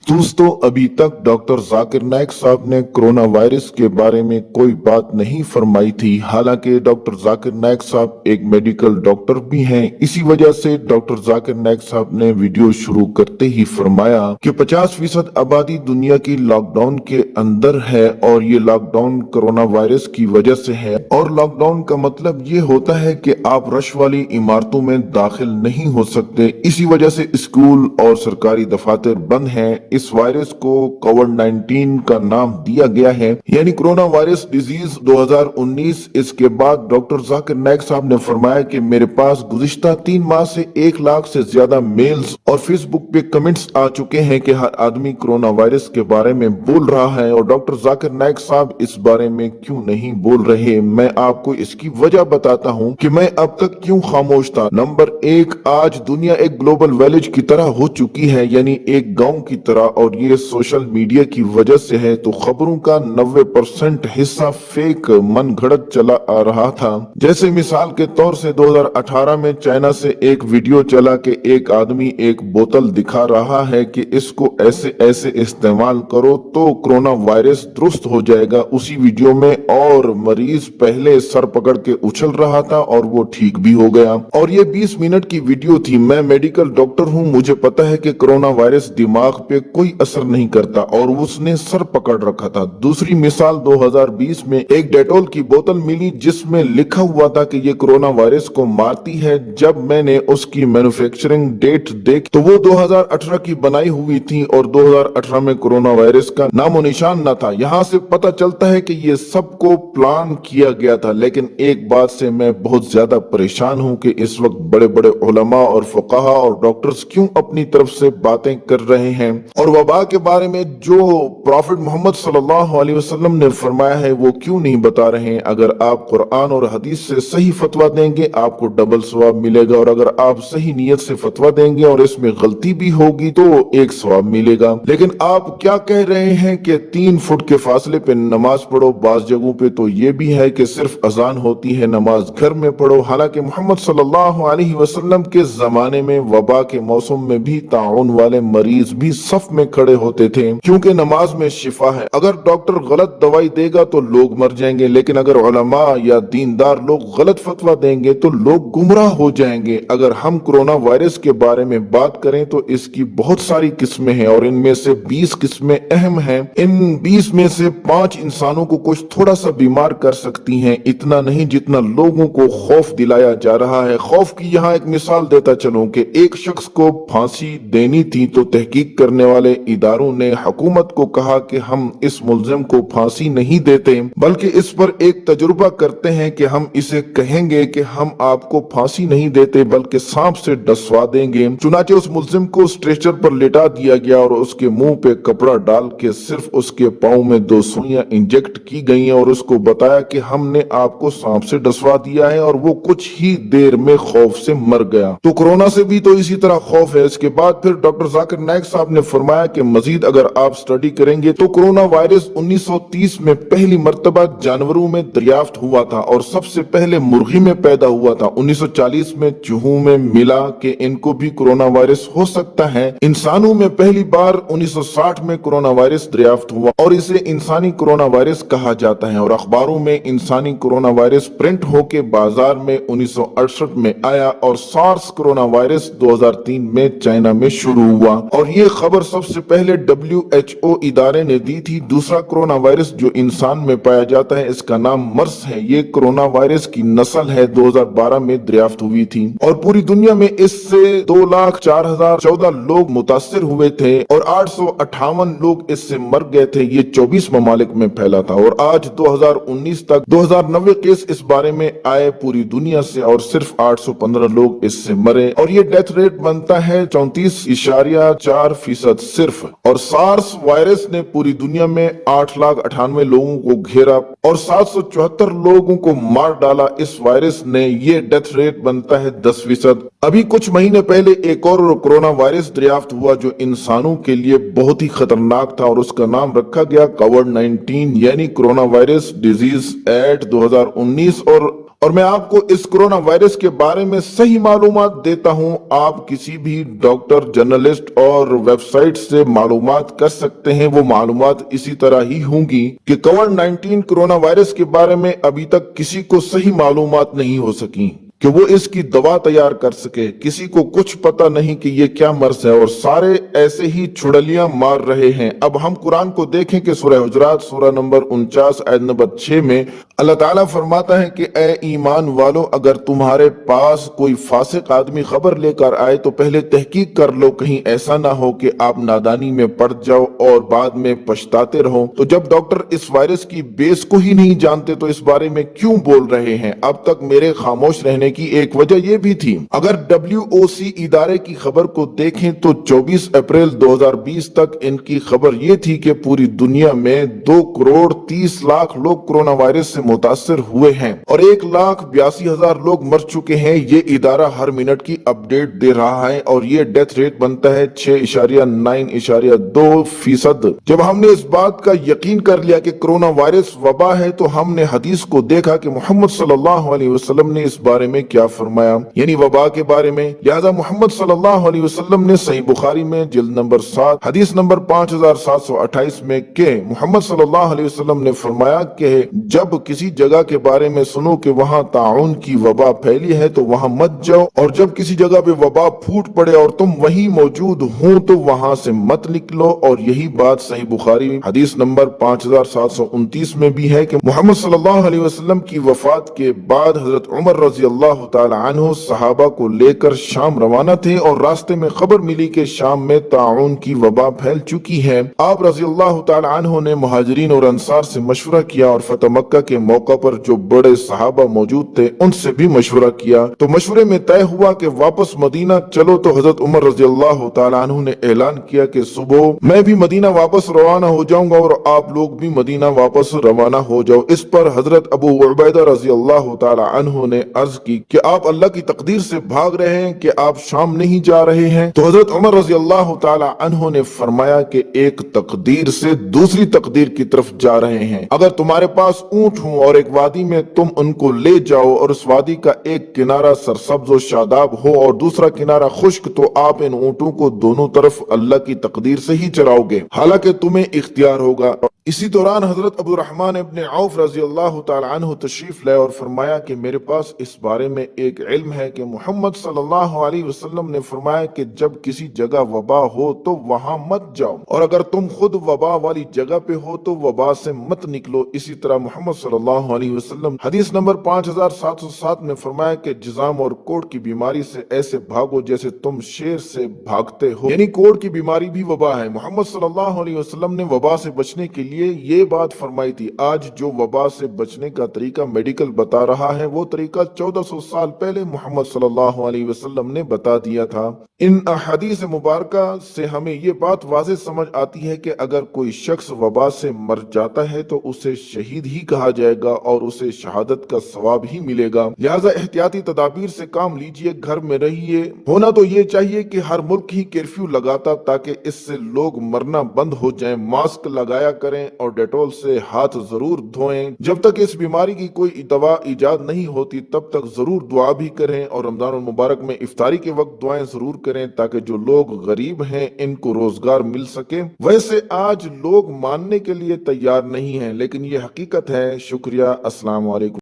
दोस्तों, अभी तक डॉक्टर जाकिर नाइक साहब ने कोरोना वायरस के बारे में कोई बात नहीं फरमाई थी। हालांकि डॉक्टर जाकिर नाइक साहब एक मेडिकल डॉक्टर भी हैं। इसी वजह से डॉक्टर जाकिर नाइक साहब ने वीडियो शुरू करते ही फरमाया कि 50% आबादी दुनिया की लॉकडाउन के अंदर है और ये लॉकडाउन कोरोना वायरस की वजह से है। और लॉकडाउन का मतलब ये होता है कि आप रश वाली इमारतों में दाखिल नहीं हो सकते। इसी वजह से स्कूल और सरकारी दफातर बंद हैं। इस वायरस को कोविड-19 का नाम दिया गया है, यानी कोरोना वायरस डिजीज 2019। इसके बाद डॉक्टर जाकिर नाइक साहब ने फरमाया कि मेरे पास गुज़िश्ता 3 माह से 1 लाख से ज्यादा मेल्स और फेसबुक पे कमेंट्स आ चुके हैं कि हर आदमी कोरोना वायरस के बारे में बोल रहा है और डॉक्टर जाकिर नाइक साहब इस बारे में क्यों नहीं बोल रहे। मैं आपको इसकी वजह बताता हूँ कि मैं अब तक क्यों खामोश था। नंबर 1, आज दुनिया एक ग्लोबल विलेज की तरह हो चुकी है, यानी एक गांव की तरह, और ये सोशल मीडिया की वजह से है। तो खबरों का 90% हिस्सा फेक मन घड़त चला आ रहा था। जैसे मिसाल के तौर से 2018 में चाइना से एक वीडियो चला कि एक आदमी एक बोतल दिखा रहा है कि इसको ऐसे ऐसे इस्तेमाल करो तो कोरोना वायरस दुरुस्त हो जाएगा। उसी वीडियो में और मरीज पहले सर पकड़ के उछल रहा था और वो ठीक भी हो गया। और ये 20 मिनट की वीडियो थी। मैं मेडिकल डॉक्टर हूँ, मुझे पता है कि कोरोना वायरस दिमाग पे कोई असर नहीं करता और उसने सर पकड़ रखा था। दूसरी मिसाल 2020 में एक डेटॉल की बोतल मिली जिसमें लिखा हुआ था कि ये कोरोना वायरस को मारती है। जब मैंने उसकी मैन्युफैक्चरिंग डेट देख तो वो 2018 की बनाई हुई थी और 2018 में कोरोना वायरस का नामो निशान न था। यहाँ से पता चलता है कि ये सबको प्लान किया गया था। लेकिन एक बात से मैं बहुत ज्यादा परेशान हूँ कि इस वक्त बड़े बड़े उलमा और फुकाहा और डॉक्टर्स क्यों अपनी तरफ से बातें कर रहे हैं और वबा के बारे में जो प्रॉफिट मोहम्मद सल्लल्लाहु अलैहि वसल्लम ने फरमाया है वो क्यों नहीं बता रहे हैं। अगर आप कुरान और हदीस से सही फतवा देंगे आपको डबल सवाब मिलेगा और अगर आप सही नीयत से फतवा देंगे और इसमें गलती भी होगी तो 1 सवाब मिलेगा। लेकिन आप क्या कह रहे हैं कि 3 फुट के फासले पे नमाज पढ़ो। बाज जगहों पे तो ये भी है कि सिर्फ अजान होती है, नमाज घर में पढ़ो। हालांकि मोहम्मद सल्लल्लाहु अलैहि वसल्लम के जमाने में वबा के मौसम में भी ताउन वाले मरीज भी सफ में खड़े होते थे, क्योंकि नमाज में शिफा है। अगर डॉक्टर गलत दवाई देगा तो लोग मर जाएंगे, लेकिन अगर उलमा या दीनदार लोग गलत फतवा देंगे तो लोग गुमराह हो जाएंगे। अगर हम कोरोना वायरस के बारे में बात करें तो इसकी बहुत सारी किस्में हैं और इनमें से 20 किस्में अहम हैं। इन 20 में से 5 इंसानों को कुछ थोड़ा सा बीमार कर सकती हैं, इतना नहीं जितना लोगों को खौफ दिलाया जा रहा है। खौफ की यहाँ एक मिसाल देता चलूं कि एक शख्स को फांसी देनी थी तो तहकीक करने वाले इदारों ने हुकूमत को कहा कि हम इस मुल्जिम को फांसी नहीं देते बल्कि इस पर एक तजुर्बा करते हैं कि हम इसे कहेंगे कि हम आपको फांसी नहीं देते बल्कि सांप से डसवा देंगे। चुनाचे उस मुल्जिम को स्ट्रेचर पर लेटा दिया गया और उसके मुंह पे कपड़ा डाल के सिर्फ उसके पाँव में 2 सुइयां इंजेक्ट की गई और उसको बताया कि हमने आपको सांप से डसवा दिया है और वो कुछ ही देर में खौफ से मर गया। तो कोरोना से भी तो इसी तरह खौफ है। इसके बाद फिर डॉक्टर जाकिर नाइक साहब ने फरमाया कि मजीद अगर आप स्टडी करेंगे तो कोरोना वायरस 1930 में पहली मर्तबा जानवरों में दरियाफ्त हुआ था और सबसे पहले मुर्गी में पैदा हुआ था। 1940 में चूहों में मिला कि इनको भी कोरोना वायरस हो सकता है। इंसानों में पहली बार 1960 में कोरोना वायरस दरियाफ्त हुआ और इसे इंसानी कोरोना वायरस कहा जाता है और अखबारों में इंसानी कोरोना वायरस प्रिंट होके बाजार में 1968 में आया और सार्स कोरोना वायरस 2003 में चाइना में शुरू हुआ और ये खबर सबसे पहले WHO इदारे ने दी थी। दूसरा कोरोना वायरस जो इंसान में पाया जाता है इसका नाम मर्स है। ये कोरोना वायरस की नस्ल है, 2012 में दरियाफ्त हुई थी और पूरी दुनिया में इससे 2,04,014 लोग मुतासिर हुए थे और 858 लोग इससे मर गए थे। ये 24 ममालिक में फैला था और आज 2019 तक 2090 केस इस बारे में आए पूरी दुनिया से और सिर्फ 815 लोग इससे मरे और ये डेथ रेट बनता है 34.4% सिर्फ। और सार्स वायरस ने पूरी दुनिया में 8,98,000 लोगों को घेरा और 774 लोगों को मार डाला। इस वायरस ने ये डेथ रेट बनता है 10%। अभी कुछ महीने पहले एक और कोरोना वायरस दरियाफ्त हुआ जो इंसानों के लिए बहुत ही खतरनाक था और उसका नाम रखा गया कोविड-19 यानी कोरोना वायरस डिजीज एक्ट 2019 और اور میں آپ کو اس کورونا وائرس کے بارے میں صحیح معلومات دیتا ہوں۔ آپ کسی بھی ڈاکٹر، جرنلسٹ اور ویب سائٹ سے معلومات کر سکتے ہیں، وہ معلومات اسی طرح ہی ہوں گی کہ کووڈ-19 کورونا وائرس کے بارے میں ابھی تک کسی کو صحیح معلومات نہیں ہو سکی کہ وہ اس کی دوا تیار کر سکے۔ کسی کو کچھ پتہ نہیں کہ یہ کیا مرض ہے، اور سارے ایسے ہی چھڑلیاں مار رہے ہیں۔ اب ہم قرآن کو دیکھیں کہ سورہ حجرات سورہ نمبر 49 آیت نمبر 6 میں اللہ تعالیٰ فرماتا ہے کہ اے ایمان والو، اگر تمہارے پاس کوئی فاسق آدمی خبر لے کر آئے تو پہلے تحقیق کر لو، کہیں ایسا نہ ہو کہ آپ نادانی میں پڑ جاؤ اور بعد میں پچھتاتے رہو۔ تو جب ڈاکٹر اس وائرس کی بیس کو ہی نہیں جانتے تو اس بارے میں کیوں بول رہے ہیں؟ اب تک میرے خاموش رہنے کی ایک وجہ یہ بھی تھی۔ اگر WOC ادارے کی خبر کو دیکھیں تو 24 اپریل 2020 تک ان کی خبر یہ تھی کہ پوری دنیا میں 2,30,00,000 لوگ کورونا وائرس سے متاثر ہوئے ہیں اور 1,82,000 لوگ مر چکے ہیں۔ یہ ادارہ ہر منٹ کی اپڈیٹ دے رہا ہے اور یہ ڈیتھ ریٹ بنتا ہے 6.9.2%۔ جب ہم نے اس بات کا یقین کر لیا کہ کورونا وائرس وبا ہے تو ہم نے حدیث کو دیکھا کہ محمد صلی اللہ علیہ وسلم نے اس بارے میں کیا فرمایا، یعنی وبا کے بارے میں۔ لہذا محمد صلی اللہ علیہ وسلم نے صحیح بخاری میں جلد نمبر 7 حدیث نمبر 5728 میں کہ محمد صلی اللہ علیہ وسلم نے فرمایا کہ جب کسی جگہ کے بارے میں سنو کہ وہاں طاعون کی وبا پھیلی ہے تو وہاں مت جاؤ، اور جب کسی جگہ پہ وبا پھوٹ پڑے اور تم وہیں موجود ہوں تو وہاں سے مت نکلو۔ اور یہی بات صحیح بخاری حدیث نمبر 5729 میں بھی ہے کہ محمد صلی اللہ علیہ وسلم کی وفات کے بعد حضرت عمر رضی اللہ تعالی عنہ صحابہ کو لے کر شام روانہ تھے اور راستے میں خبر ملی کہ شام میں طاعون کی وبا پھیل چکی ہے۔ آپ رضی اللہ تعالی عنہ نے مہاجرین اور انصار سے مشورہ کیا اور فتح مکہ کے موقع پر جو بڑے صحابہ موجود تھے ان سے بھی مشورہ کیا، تو مشورے میں طے ہوا کہ واپس مدینہ چلو۔ تو حضرت عمر رضی اللہ تعالی عنہ نے اعلان کیا کہ صبح میں بھی مدینہ واپس روانہ ہو جاؤں گا اور آپ لوگ بھی مدینہ واپس روانہ ہو جاؤ۔ اس پر حضرت ابو عبیدہ رضی اللہ تعالی عنہ نے عرض کی کہ آپ اللہ کی تقدیر سے بھاگ رہے ہیں کہ آپ شام نہیں جا رہے ہیں؟ تو حضرت عمر رضی اللہ تعالی عنہ نے فرمایا کہ ایک تقدیر سے دوسری تقدیر کی طرف جا رہے ہیں۔ اگر تمہارے پاس اونٹ ہوں اور ایک وادی میں تم ان کو لے جاؤ اور اس وادی کا ایک کنارہ سرسبز و شاداب ہو اور دوسرا کنارہ خشک، تو آپ ان اونٹوں کو دونوں طرف اللہ کی تقدیر سے ہی چراؤ گے، حالانکہ تمہیں اختیار ہوگا۔ اسی دوران حضرت عبد الرحمن ابن عوف رضی اللہ تعالی عنہ تشریف لائے اور فرمایا کہ میرے پاس اس بارے میں ایک علم ہے کہ محمد صلی اللہ علیہ وسلم نے فرمایا کہ جب کسی جگہ وبا ہو تو وہاں مت جاؤ، اور اگر تم خود وبا والی جگہ پہ ہو تو وبا سے مت نکلو۔ اسی طرح محمد صلی اللہ علیہ وسلم حدیث نمبر 5707 میں فرمایا کہ جزام اور کوڑ کی بیماری سے ایسے بھاگو جیسے تم شیر سے بھاگتے ہو، یعنی کوڑ کی بیماری بھی وبا ہے۔ محمد صلی اللہ علیہ وسلم نے وبا سے بچنے کے لیے یہ بات فرمائی تھی۔ آج جو وبا سے بچنے کا طریقہ میڈیکل بتا رہا ہے وہ طریقہ 1400 سال پہلے محمد صلی اللہ علیہ وسلم نے بتا دیا تھا۔ ان احادیث مبارکہ سے ہمیں یہ بات واضح سمجھ آتی ہے کہ اگر کوئی شخص وبا سے مر جاتا ہے تو اسے شہید ہی کہا جائے گا اور اسے شہادت کا ثواب ہی ملے گا۔ لہٰذا احتیاطی تدابیر سے کام لیجئے، گھر میں رہیے۔ ہونا تو یہ چاہیے کہ ہر ملک ہی کرفیو لگاتا تاکہ اس سے لوگ مرنا بند ہو جائیں۔ ماسک لگایا کریں اور ڈیٹول سے ہاتھ ضرور دھوئیں۔ جب تک اس بیماری کی کوئی دوا ایجاد نہیں ہوتی تب تک ضرور دعا بھی کریں، اور رمضان المبارک میں افطاری کے وقت دعائیں ضرور کریں تاکہ جو لوگ غریب ہیں ان کو روزگار مل سکے۔ ویسے آج لوگ ماننے کے لیے تیار نہیں ہیں لیکن یہ حقیقت ہے۔ شکریہ، السلام علیکم۔